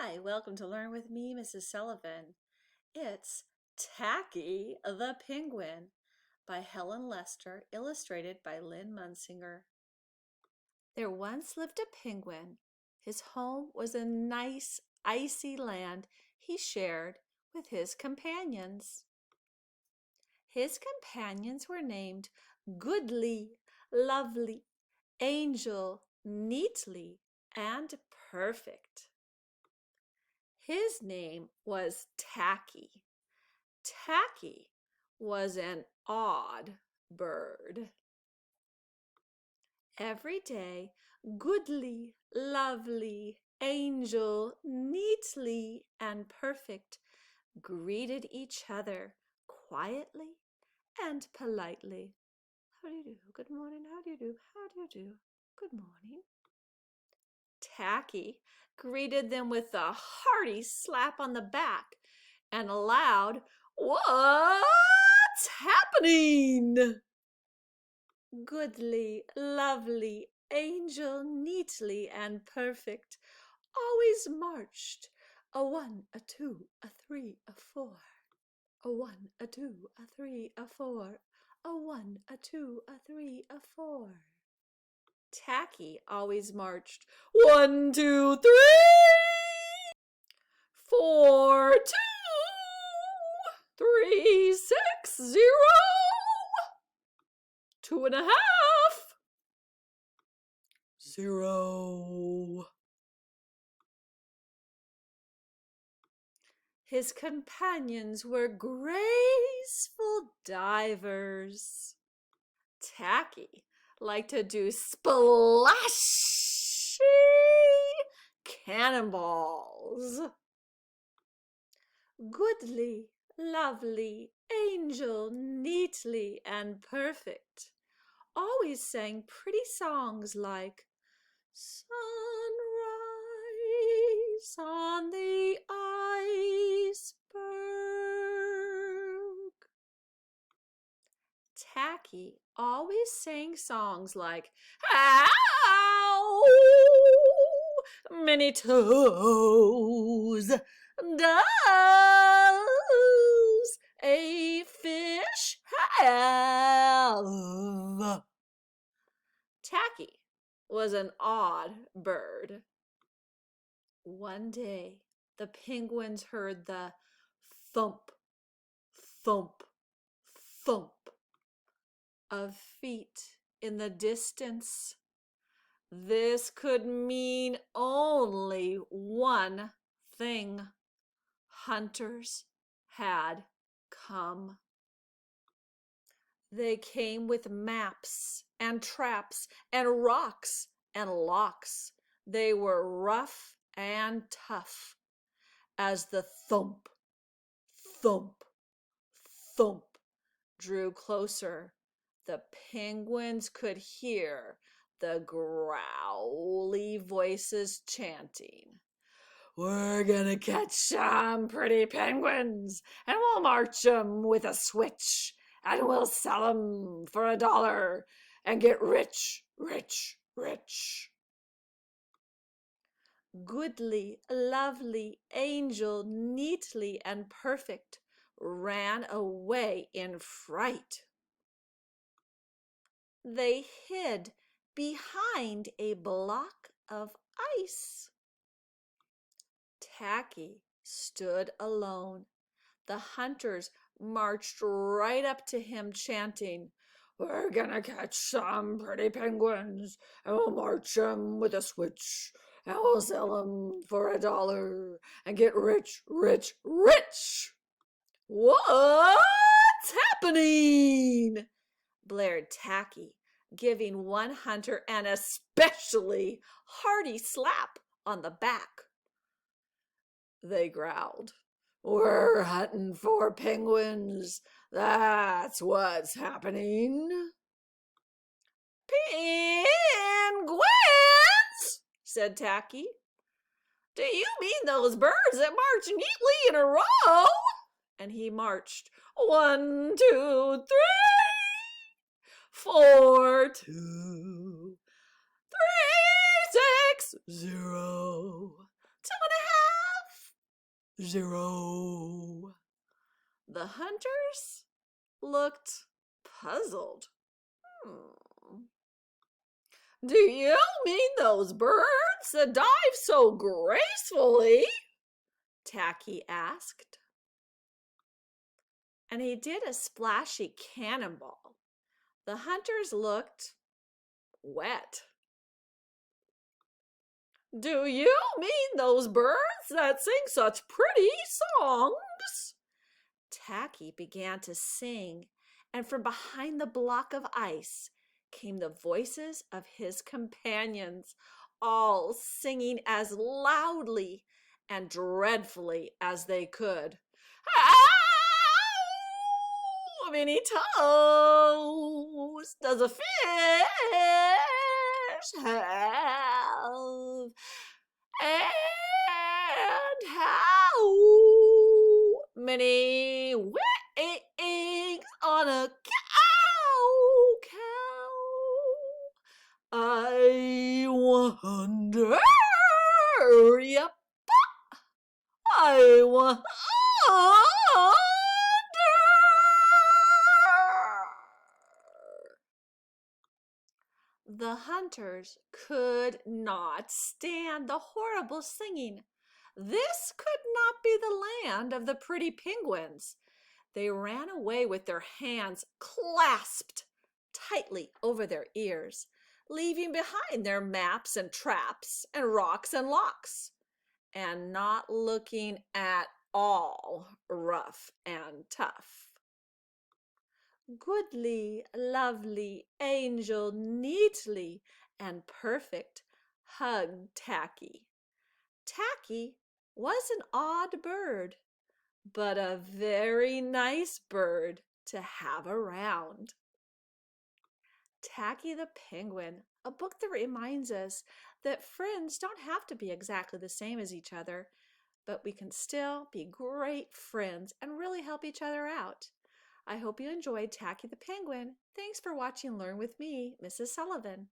Hi, welcome to Learn with me, Mrs. Sullivan. It's Tacky the Penguin by Helen Lester, illustrated by Lynn Munsinger. There once lived a penguin. His home was a nice, icy land he shared with his companions. His companions were named Goodly, Lovely, Angel, Neatly, and Perfect. His name was Tacky. Tacky was an odd bird. Every day, Goodly, Lovely, Angel, Neatly, and Perfect greeted each other quietly and politely. How do you do? Good morning. How do you do? How do you do? Good morning. Tacky greeted them with a hearty slap on the back and a loud, "What's happening?" Goodly, Lovely, Angel, Neatly, and Perfect always marched a 1, a 2, a 3, a 4. A 1, a 2, a 3, a 4. A 1, a 2, a 3, a 4. Tacky always marched 1, 2, 3, 4, 2, 3, 6, 0, 2.5, 0. His companions were graceful divers. Tacky liked to do splashy cannonballs. Goodly, Lovely, Angel, Neatly, and Perfect always sang pretty songs like "Sunrise on the Iceberg." Tacky always sang songs like "How many toes does a fish have?" Tacky was an odd bird. One day, the penguins heard the thump, thump, thump of feet in the distance. This could mean only one thing. Hunters had come. They came with maps and traps and rocks and locks. They were rough and tough. As the thump, thump, thump drew closer, the penguins could hear the growly voices chanting, "We're gonna catch some pretty penguins, and we'll march 'em with a switch, and we'll sell 'em for $1 and get rich, rich, rich." Goodly, Lovely, Angel, Neatly, and Perfect ran away in fright. They hid behind a block of ice. Tacky stood alone. The hunters marched right up to him, chanting, "We're gonna catch some pretty penguins, and we'll march 'em with a switch, and we'll sell 'em for $1 and get rich, rich, rich." "What's happening?" blared Tacky, giving one hunter an especially hearty slap on the back. They growled, "We're hunting for penguins. That's what's happening." "Penguins?" said Tacky. "Do you mean those birds that march neatly in a row?" And he marched 1, 2, 3, 4, 2, 3, 6, 0, 2.5, 0. The hunters looked puzzled. Do you mean those birds that dive so gracefully? Tacky asked. And he did a splashy cannonball. The hunters looked wet. Do you mean those birds that sing such pretty songs? Tacky began to sing, and from behind the block of ice came the voices of his companions, all singing as loudly and dreadfully as they could. How many toes does a fish have? And how many wings on a cow? I wonder. Yep, I wonder. The hunters could not stand the horrible singing. This could not be the land of the pretty penguins. They ran away with their hands clasped tightly over their ears, leaving behind their maps and traps and rocks and locks, and not looking at all rough and tough. Goodly, lovely, angel, neatly, and perfect, hugged Tacky. Tacky was an odd bird, but a very nice bird to have around. Tacky the Penguin, a book that reminds us that friends don't have to be exactly the same as each other, but we can still be great friends and really help each other out. I hope you enjoyed Tacky the Penguin. Thanks for watching Learn with me, Mrs. Sullivan.